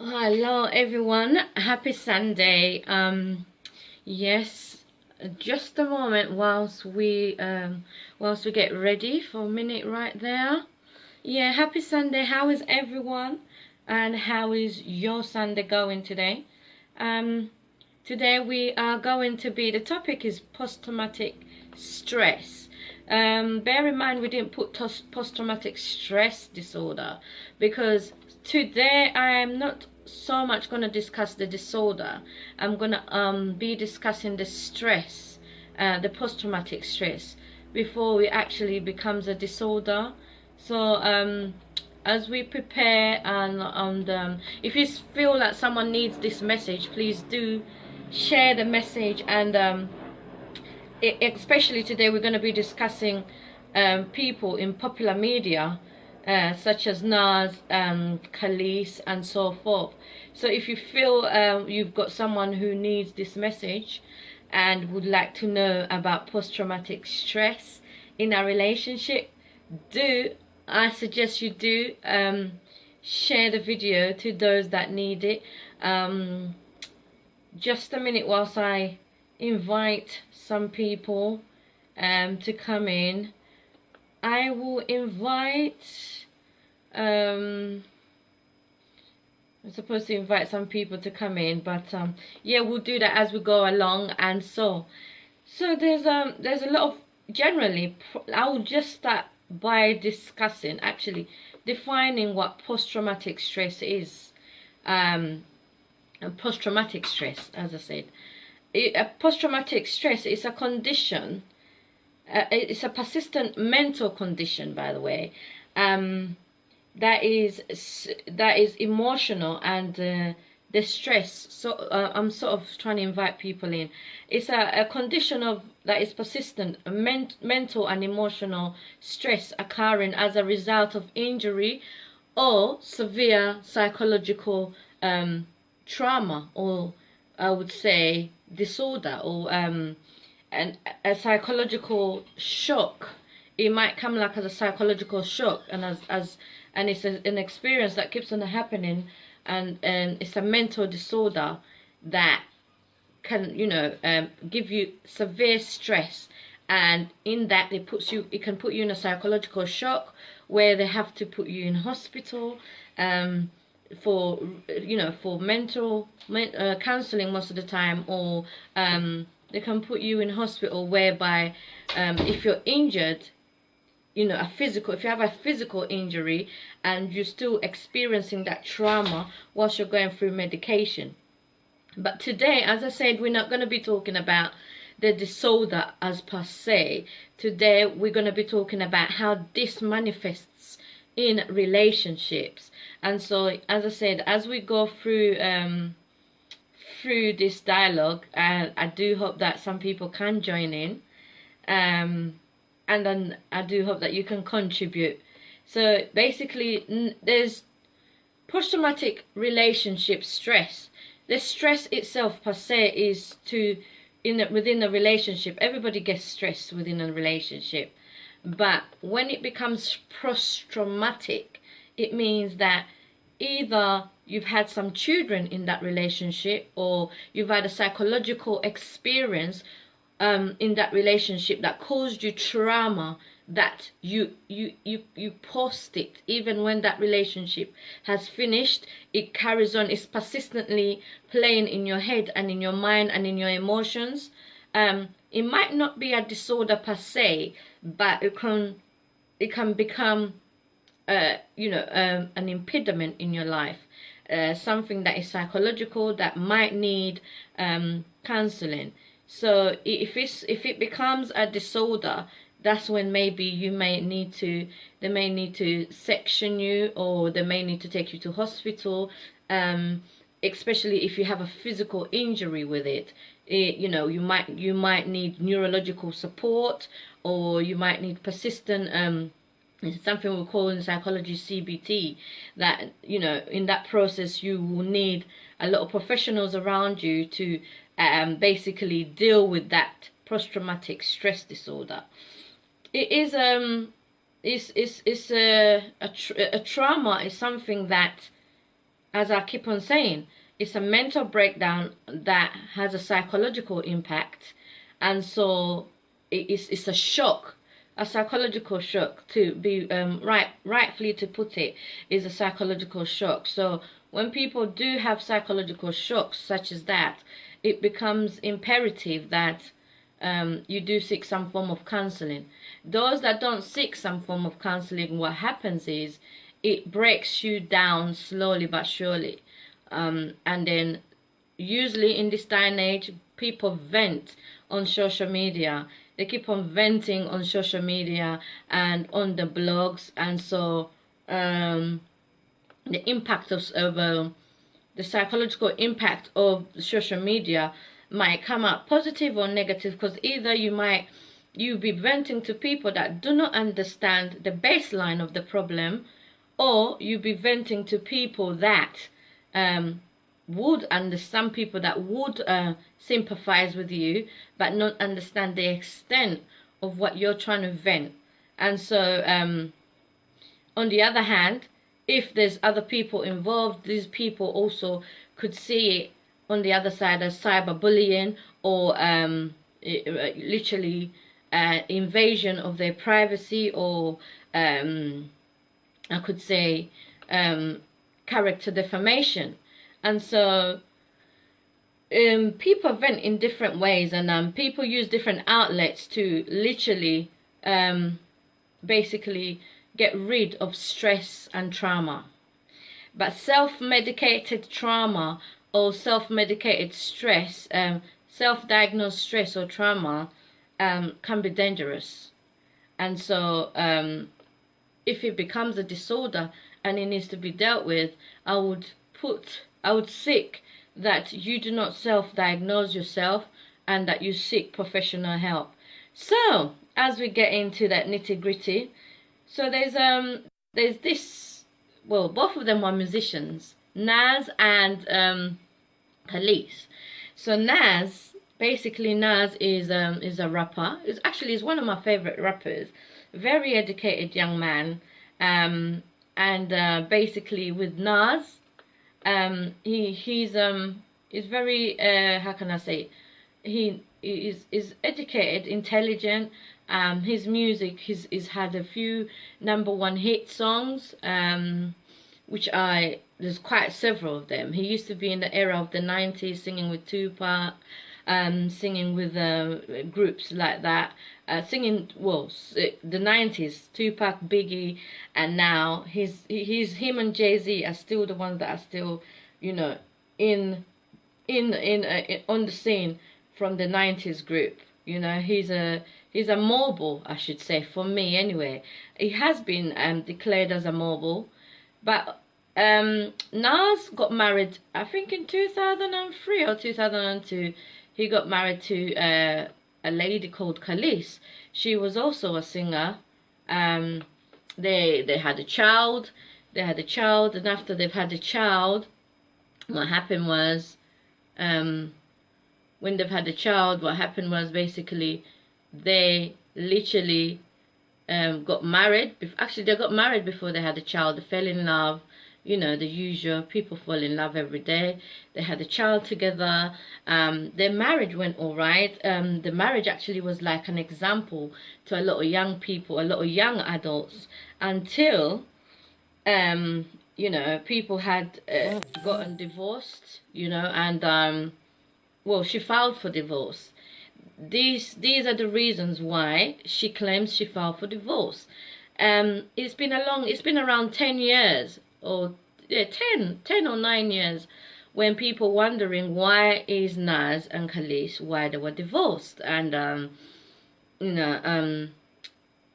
Hello everyone, happy Sunday. Yes, just a moment whilst we get ready for a minute right there. Yeah, happy Sunday. How is everyone? And how is your Sunday going today? Um Today we are going to be, the topic is post-traumatic stress. Bear in mind we didn't put post-traumatic stress disorder, because today I am not so much going to discuss the disorder. I'm going to be discussing the stress, the post-traumatic stress, before it actually becomes a disorder. So as we prepare, and if you feel that someone needs this message, please do share the message. And especially today we're going to be discussing people in popular media, such as Nas, Kelis, and so forth. So if you feel you've got someone who needs this message and would like to know about post-traumatic stress in a relationship, I suggest you do share the video to those that need it. Just a minute whilst I invite some people to come in. I will invite I'm supposed to invite some people to come in, but yeah, we'll do that as we go along. And so there's a lot of, generally I will just start by discussing, actually defining what post-traumatic stress is. And post-traumatic stress, as I said, post-traumatic stress is a condition, it's a persistent mental condition, by the way, that is emotional, and the stress. So I'm sort of trying to invite people in. It's a condition of that is persistent mental and emotional stress occurring as a result of injury or severe psychological trauma, or I would say disorder, or a psychological shock. It might come like as a psychological shock, and and it's an experience that keeps on happening, and it's a mental disorder that can, give you severe stress, and in that it can put you in a psychological shock where they have to put you in hospital for for mental counseling most of the time, or they can put you in hospital whereby if you're injured, if you have a physical injury and you're still experiencing that trauma whilst you're going through medication. But today, as I said, we're not going to be talking about the disorder as per se. Today we're going to be talking about how this manifests in relationships. And so, as I said, as we go through this dialogue, I do hope that some people can join in, and then I do hope that you can contribute. So basically, there's post-traumatic relationship stress. The stress itself per se is within a relationship. Everybody gets stressed within a relationship, but when it becomes post-traumatic, it means that either you've had some children in that relationship, or you've had a psychological experience in that relationship that caused you trauma, that you post it. Even when that relationship has finished, it carries on. It's persistently playing in your head and in your mind and in your emotions. It might not be a disorder per se, but it can become an impediment in your life, something that is psychological that might need counseling. So if it becomes a disorder, that's when maybe they may need to section you, or they may need to take you to hospital, especially if you have a physical injury with it. You might need neurological support, or you might need persistent it's something we call in psychology CBT, that in that process you will need a lot of professionals around you to basically deal with that post-traumatic stress disorder. It is it's a trauma is something that as I keep on saying, it's a mental breakdown that has a psychological impact, and so it's a shock, a psychological shock to be rightfully to put it, is a psychological shock. So when people do have psychological shocks such as that, it becomes imperative that you do seek some form of counseling. Those that don't seek some form of counseling, what happens is it breaks you down slowly but surely. And then usually in this day and age, people vent on social media. They keep on venting on social media and on the blogs, and so the impact of the psychological impact of social media might come out positive or negative, because either you be venting to people that do not understand the baseline of the problem, or you be venting to people that would understand, people that would sympathize with you but not understand the extent of what you're trying to vent. And so on the other hand, if there's other people involved, these people also could see it on the other side as cyberbullying, or literally invasion of their privacy, or I could say character defamation. And so people vent in different ways, and people use different outlets to literally basically get rid of stress and trauma. But self-medicated trauma or self-medicated stress, self-diagnosed stress or trauma can be dangerous. And so if it becomes a disorder and it needs to be dealt with, I would seek that you do not self-diagnose yourself, and that you seek professional help. So as we get into that nitty-gritty, so there's this, well, both of them are musicians, Nas and Kelis. So Nas, basically Nas is a rapper. Is one of my favorite rappers. Very educated young man. And basically with Nas, he's very how can I say, he is educated, intelligent. His music, he's had a few #1 hit songs, which there's quite several of them. He used to be in the era of the 90s, singing with Tupac, singing with groups like that, the 90s, Tupac, Biggie, and now him and Jay-Z are still the ones that are still, you know, in on the scene from the 90s group. You know, he's a mobile, I should say, for me anyway. He has been declared as a mobile, but Nas got married, I think in 2003 or 2002. He got married to a lady called Kelis. She was also a singer. They had a child. And after they've had a child, what happened was, when they've had a child, what happened was basically they literally got married. Actually, they got married before they had a child. They fell in love. You know, the usual, people fall in love every day. They had a child together. Their marriage went all right. The marriage actually was like an example to a lot of young people, a lot of young adults, until you know, people had gotten divorced, you know, and well, she filed for divorce. These are the reasons why she claims she filed for divorce. It's been around 10 years, or yeah, 10 or 9 years, when people wondering why is Nas and Kelis, why they were divorced. And you know,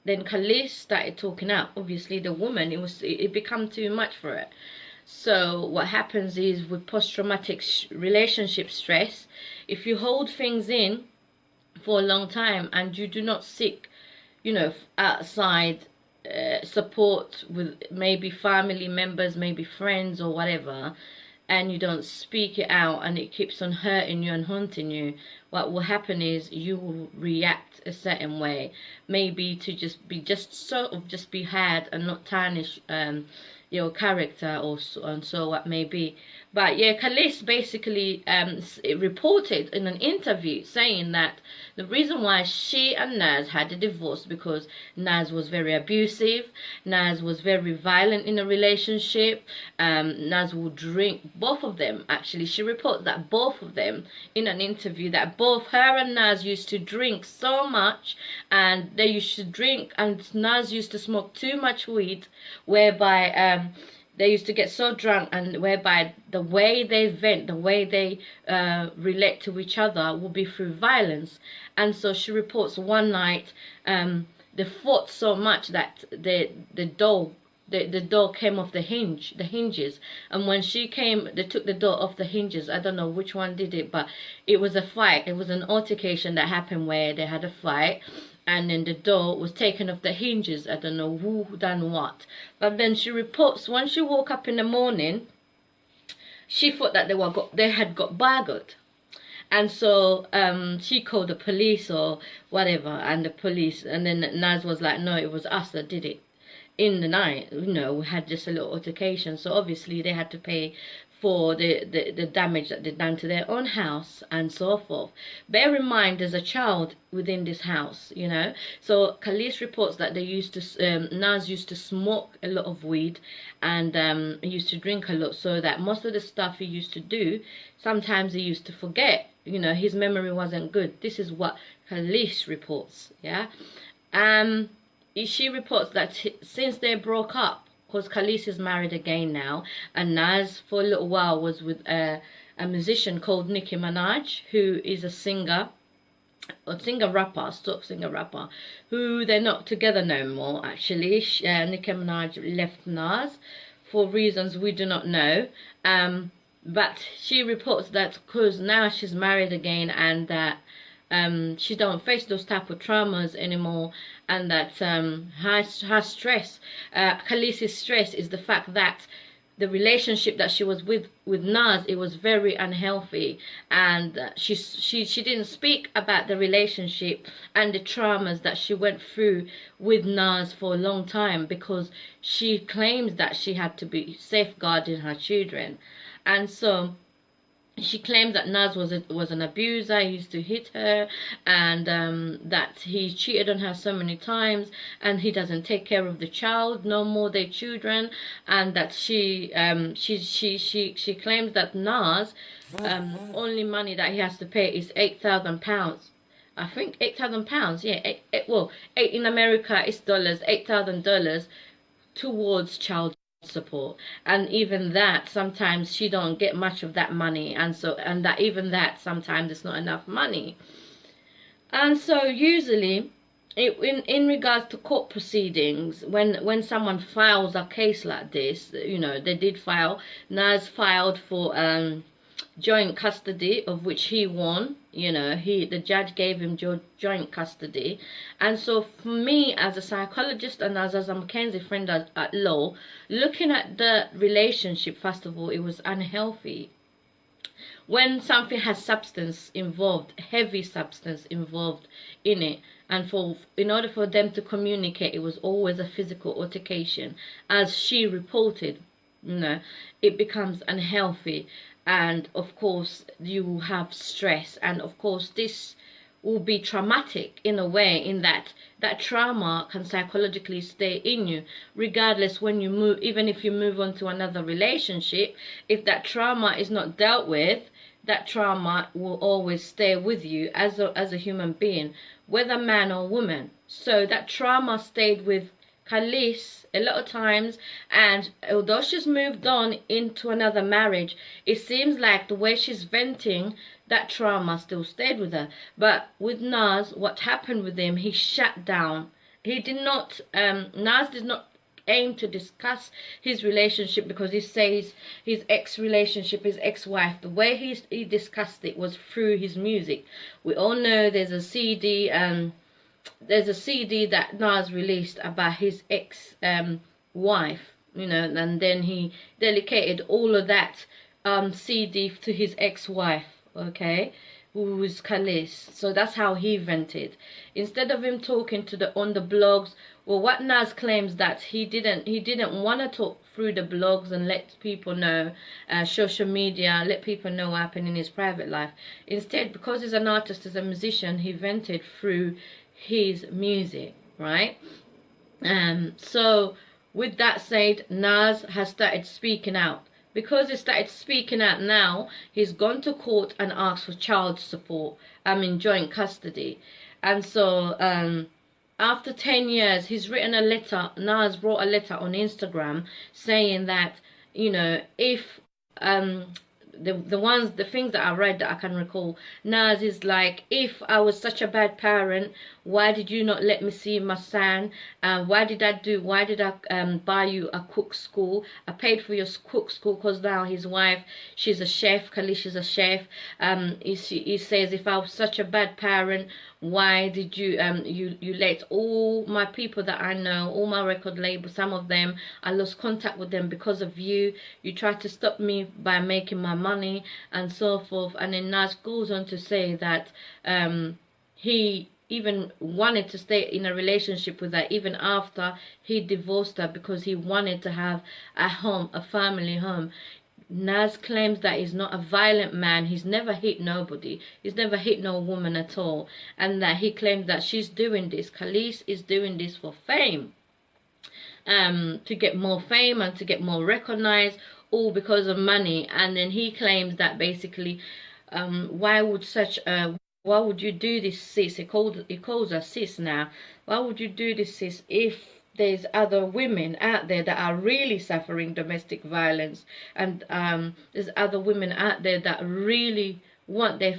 then Kelis started talking out. Obviously the woman, it became too much for her. So what happens is, with post-traumatic relationship stress, if you hold things in for a long time and you do not seek, you know, outside support with maybe family members, maybe friends or whatever, and you don't speak it out, and it keeps on hurting you and haunting you, what will happen is you will react a certain way, maybe to just be heard and not tarnish your character, or so, and so what may be. But yeah, Kelis basically reported in an interview saying that the reason why she and Naz had a divorce because Naz was very abusive, Naz was very violent in a relationship. Naz would drink. Both of them, actually, she reported that both of them in an interview, that both her and Naz used to drink so much, and they used to drink, and Naz used to smoke too much weed, whereby they used to get so drunk, and whereby the way they vent, the way they relate to each other will be through violence. And so she reports one night they fought so much that the door came off the hinges, and when she came, they took the door off the hinges. I don't know which one did it, but it was a fight. It was an altercation that happened where they had a fight, and then the door was taken off the hinges. I don't know who done what, but then she reports when she woke up in the morning, she thought that they had got burgled. And so she called the police or whatever, and the police, and then Naz was like, no, it was us that did it in the night. We had just a little altercation. So obviously they had to pay for the damage that they'd done to their own house and so forth. Bear in mind, there's a child within this house, So Kelis reports that Naz used to smoke a lot of weed, and he used to drink a lot, so that most of the stuff he used to do, sometimes he used to forget. His memory wasn't good. This is what Kelis reports, yeah. She reports that since they broke up, because Kelis is married again now, and Naz for a little while was with a musician called Nicki Minaj, who is a singer rapper, who they're not together no more. Actually, Nicki Minaj left Naz for reasons we do not know. But she reports that because now she's married again, and that she don't face those type of traumas anymore, and that her stress, Kelis's stress, is the fact that the relationship that she was with Naz, it was very unhealthy, and she didn't speak about the relationship and the traumas that she went through with Naz for a long time, because she claims that she had to be safeguarding her children. And so she claims that Naz was an abuser. He used to hit her, and that he cheated on her so many times, and he doesn't take care of the child no more, their children, and that she claims that Naz only money that he has to pay is £8,000. I think £8,000. Yeah, eight in America is dollars. $8,000 towards child support, and even that sometimes she don't get much of that money, and that even that sometimes it's not enough money. And so usually in regards to court proceedings, when someone files a case like this, they did file. Naz filed for joint custody, of which he won. The judge gave him joint custody. And so for me, as a psychologist and as a Mackenzie friend at law, looking at the relationship, first of all, it was unhealthy. When something has substance involved, heavy substance involved in it, and in order for them to communicate, it was always a physical altercation, as she reported, it becomes unhealthy. And of course you will have stress, and of course this will be traumatic in a way, in that trauma can psychologically stay in you regardless when you move. Even if you move on to another relationship, if that trauma is not dealt with, that trauma will always stay with you as a human being, whether man or woman. So that trauma stayed with Kelis a lot of times, and although she's moved on into another marriage, it seems like the way she's venting, that trauma still stayed with her. But with Naz, what happened with him, he shut down. He did not, Naz did not aim to discuss his relationship, because he says his ex-relationship, his ex-wife, the way he discussed it was through his music. We all know there's a CD that Naz released about his ex-wife, and then he dedicated all of that CD to his ex-wife, okay, who was Kelis. So that's how he vented, instead of him talking on the blogs. Well, what Naz claims that he didn't want to talk through the blogs and let people know, social media, let people know what happened in his private life. Instead, because he's an artist, as a musician, he vented through his music, right? So with that said, Nas has started speaking out. Because he started speaking out now, he's gone to court and asked for child support. In joint custody. And so after 10 years, he's written a letter. Nas wrote a letter on Instagram saying that, you know, if the things that I read that I can recall, Nas is like, if I was such a bad parent, why did you not let me see my son? Why did I buy you a cook school? I paid for your cook school because now his wife, she's a chef. Kelis is a chef. He says, if I was such a bad parent, why did you you let all my people that I know, all my record labels, some of them, I lost contact with them because of you. You tried to stop me by making my money and so forth. And then Nas goes on to say that he even wanted to stay in a relationship with her even after he divorced her, because he wanted to have a home, a family home. Nas claims that he's not a violent man. He's never hit nobody. He's never hit no woman at all. And that he claims that she's doing this. Kelis is doing this for fame. To get more fame and to get more recognized, all because of money. And then he claims that basically, why would you do this, sis? He calls her sis now. Why would you do this, sis, if there's other women out there that are really suffering domestic violence, and there's other women out there that really want their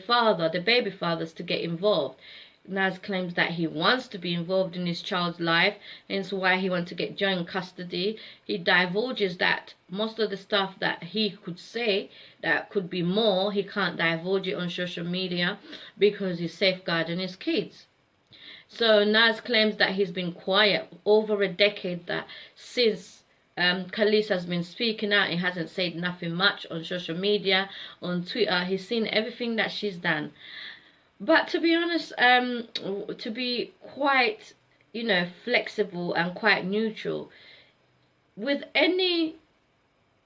baby fathers, to get involved. Nas claims that he wants to be involved in his child's life, hence why he wants to get joint custody. He divulges that most of the stuff that he could say, that could be more, he can't divulge it on social media because he's safeguarding his kids. So Nas claims that he's been quiet over a decade, that since Kelis has been speaking out, he hasn't said nothing much on social media, on Twitter. He's seen everything that she's done. But to be honest, to be quite, you know, flexible and quite neutral with any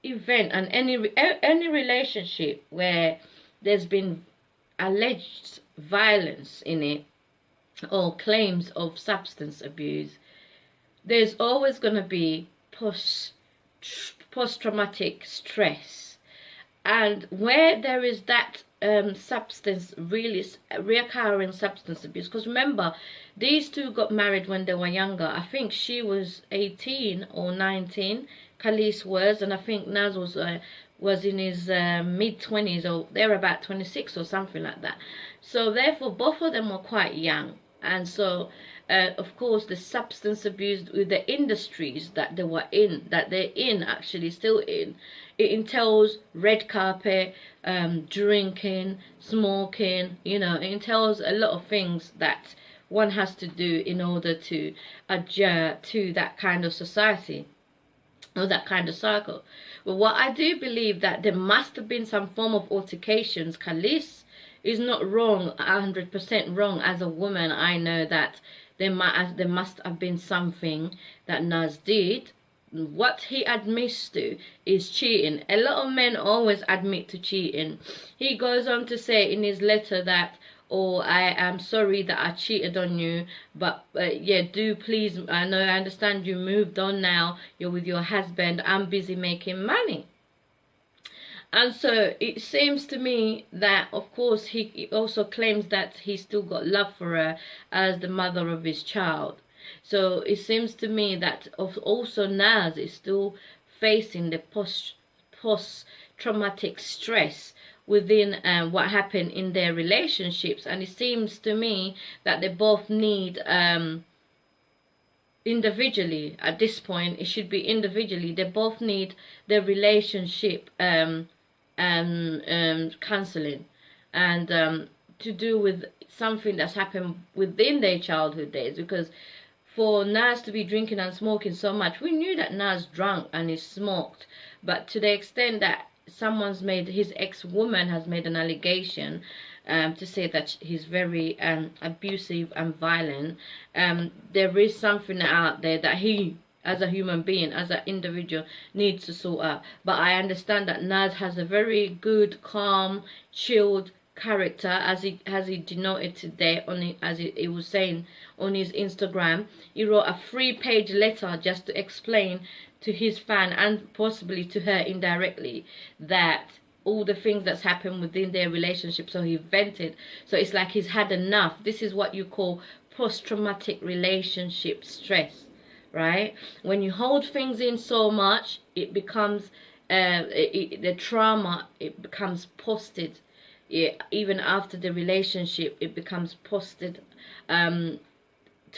event and any relationship where there's been alleged violence in it, or claims of substance abuse, there's always going to be post-traumatic stress. And where there is that reoccurring substance abuse, because remember, these two got married when they were younger. I think she was 18 or 19, Kelis was, and I think Nas was in his mid-20s, or they're about 26 or something like that. So therefore both of them were quite young. And so of course the substance abuse with the industries that they were in, that they're in, actually still in, it entails red carpet, drinking, smoking, you know, it entails a lot of things that one has to do in order to adjust to that kind of society or that kind of circle. But what I do believe, that there must have been some form of altercations. Kelis is not wrong, 100% wrong as a woman. I know that there must have been something that Nas did. What he admits to is cheating. A lot of men always admit to cheating. He goes on to say in his letter that, oh, I am sorry that I cheated on you, but yeah, do please, I know, I understand you moved on now, you're with your husband, I'm busy making money. And so it seems to me that, of course, he also claims that he still got love for her as the mother of his child. So it seems to me that also Nas is still facing the post-traumatic stress within what happened in their relationships. And it seems to me that they both need, individually, at this point, it should be individually, they both need their relationship counseling, and to do with something that's happened within their childhood days. Because for Nas to be drinking and smoking so much, we knew that Nas drank and he smoked, but to the extent that his ex-woman has made an allegation to say that he's very abusive and violent, there is something out there that he as a human being, as an individual, needs to sort out. But I understand that Naz has a very good, calm, chilled character, as he denoted today on it, as he was saying on his Instagram. He wrote a 3-page letter just to explain to his fan, and possibly to her indirectly, that all the things that's happened within their relationship. So he vented. So it's like he's had enough. This is what you call post-traumatic relationship stress, right? When you hold things in so much, it becomes the trauma, it becomes posted. Even after the relationship, it becomes posted to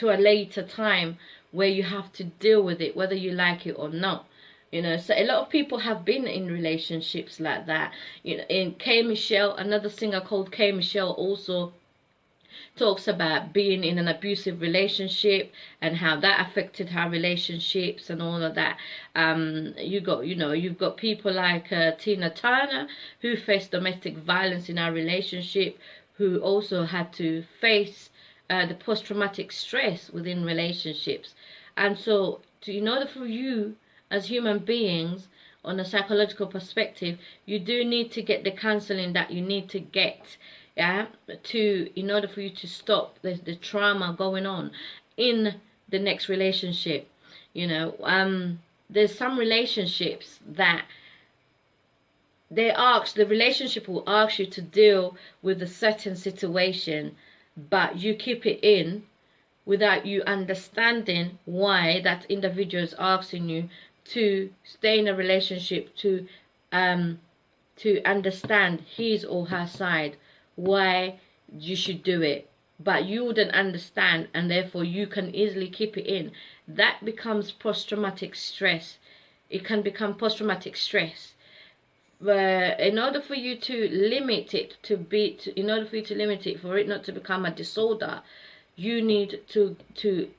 a later time, where you have to deal with it whether you like it or not. So a lot of people have been in relationships like that. In K Michelle, another singer called K Michelle, also talks about being in an abusive relationship and how that affected her relationships and all of that. You've got people like Tina Turner, who faced domestic violence in her relationship, who also had to face the post-traumatic stress within relationships. And so in order for you as human beings, on a psychological perspective, you do need to get the counseling that you need to get, in order for you to stop the trauma going on in the next relationship. There's some relationships that the relationship will ask you to deal with a certain situation, but you keep it in without you understanding why that individual is asking you to stay in a relationship, to understand his or her side, why you should do it, but you wouldn't understand, and therefore you can easily keep it in. That becomes post-traumatic stress. It can become post-traumatic stress. In order for you to limit it, for it not to become a disorder, you need to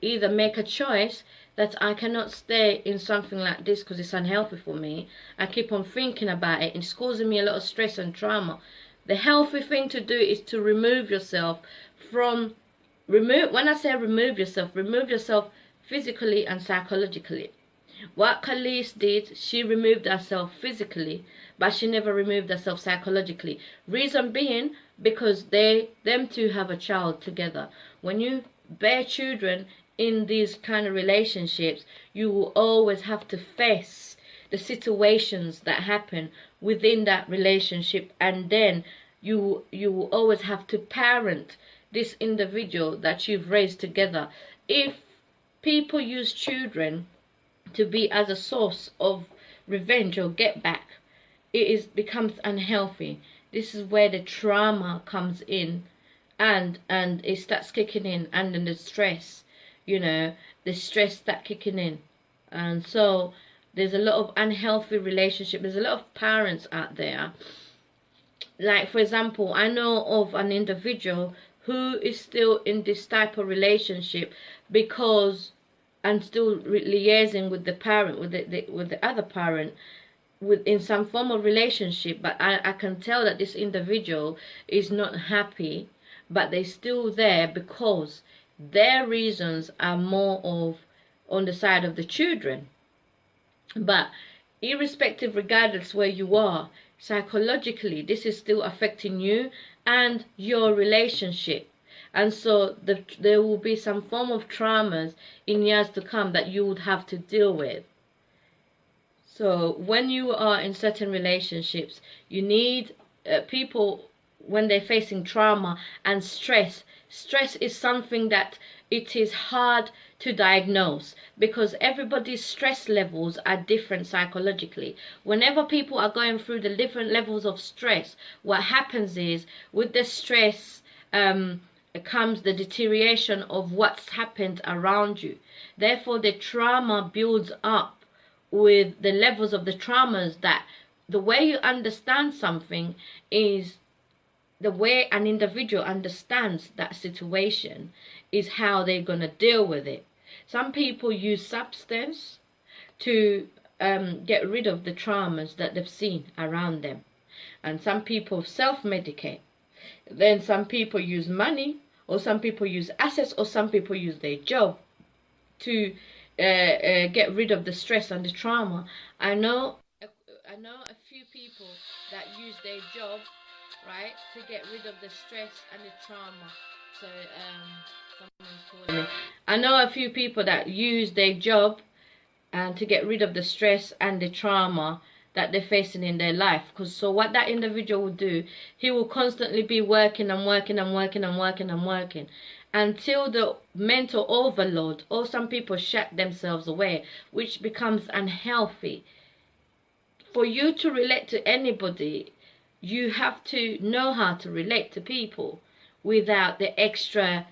either make a choice that I cannot stay in something like this because it's unhealthy for me. I keep on thinking about it, and it's causing me a lot of stress and trauma. The healthy thing to do is to remove yourself from, when I say remove yourself physically and psychologically. What Kelis did, she removed herself physically, but she never removed herself psychologically. Reason being, because them two have a child together. When you bear children in these kind of relationships, you will always have to face the situations that happen within that relationship, and then you will always have to parent this individual that you've raised together. If people use children to be as a source of revenge or get back, becomes unhealthy. This is where the trauma comes in, and it starts kicking in, and then the stress, the stress start kicking in. And so there's a lot of unhealthy relationship. There's a lot of parents out there, like for example, I know of an individual who is still in this type of relationship because, and still liaising with the parent, with the other parent, in some form of relationship, but I can tell that this individual is not happy, but they're still there because their reasons are more of on the side of the children. But irrespective, regardless where you are, psychologically, this is still affecting you and your relationship. And so there will be some form of traumas in years to come that you would have to deal with. So when you are in certain relationships, you need people, when they're facing trauma and stress. Stress is something that it is hard to diagnose because everybody's stress levels are different psychologically. Whenever people are going through the different levels of stress, what happens is with the stress comes the deterioration of what's happened around you. Therefore, the trauma builds up with the levels of the traumas. That the way you understand something is the way an individual understands that situation is how they're going to deal with it. Some people use substance to get rid of the traumas that they've seen around them, and some people self-medicate. Then some people use money, or some people use assets, or some people use their job to get rid of the stress and the trauma. I know a few people that use their job, right, to get rid of the stress and the trauma. So someone's calling me. I know a few people that use their job and to get rid of the stress and the trauma that they're facing in their life. Because so what that individual will do, he will constantly be working and working and working and working and working until the mental overload, or some people shut themselves away, which becomes unhealthy. For you to relate to anybody, you have to know how to relate to people without the extra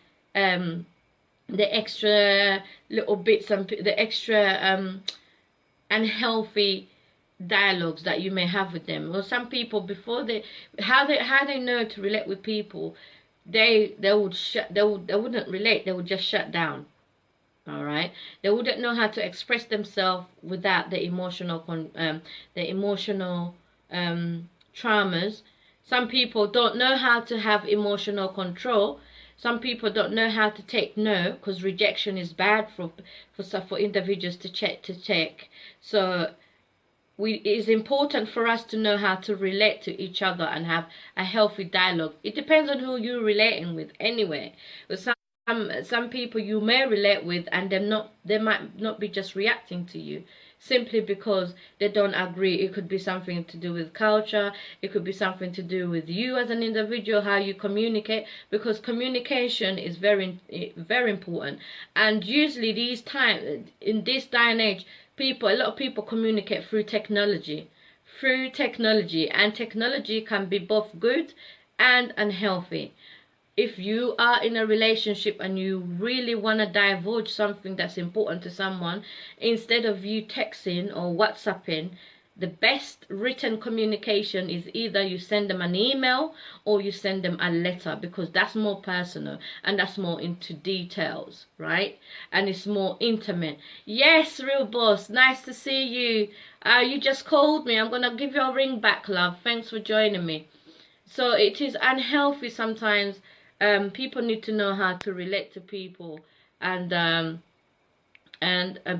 little bits and the extra unhealthy dialogues that you may have with them. Or some people, before they know to relate with people, they wouldn't relate. They would just shut down. All right, they wouldn't know how to express themselves without the emotional traumas. Some people don't know how to have emotional control. Some people don't know how to take no, because rejection is bad for individuals to check. So it is important for us to know how to relate to each other and have a healthy dialogue. It depends on who you're relating with anyway. With some people you may relate with, and they might not be just reacting to you simply because they don't agree. It could be something to do with culture, it could be something to do with you as an individual, how you communicate, because communication is very important. And usually in this day and age, a lot of people communicate through technology, and technology can be both good and unhealthy. If you are in a relationship and you really want to divulge something that's important to someone, instead of you texting or WhatsApping, the best written communication is either you send them an email or you send them a letter, because that's more personal and that's more into details, right? And it's more intimate. Yes, real boss, nice to see you. You just called me. I'm gonna give you a ring back, love. Thanks for joining me. So it is unhealthy sometimes. People need to know how to relate to people, and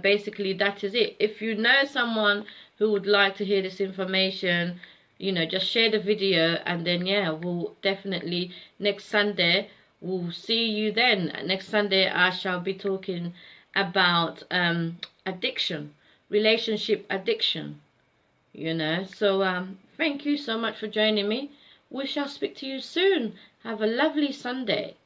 basically that is it. If you know someone who would like to hear this information, just share the video, and then yeah, we'll definitely next Sunday we'll see you then. Next Sunday I shall be talking about addiction, relationship addiction. So thank you so much for joining me. We shall speak to you soon. Have a lovely Sunday.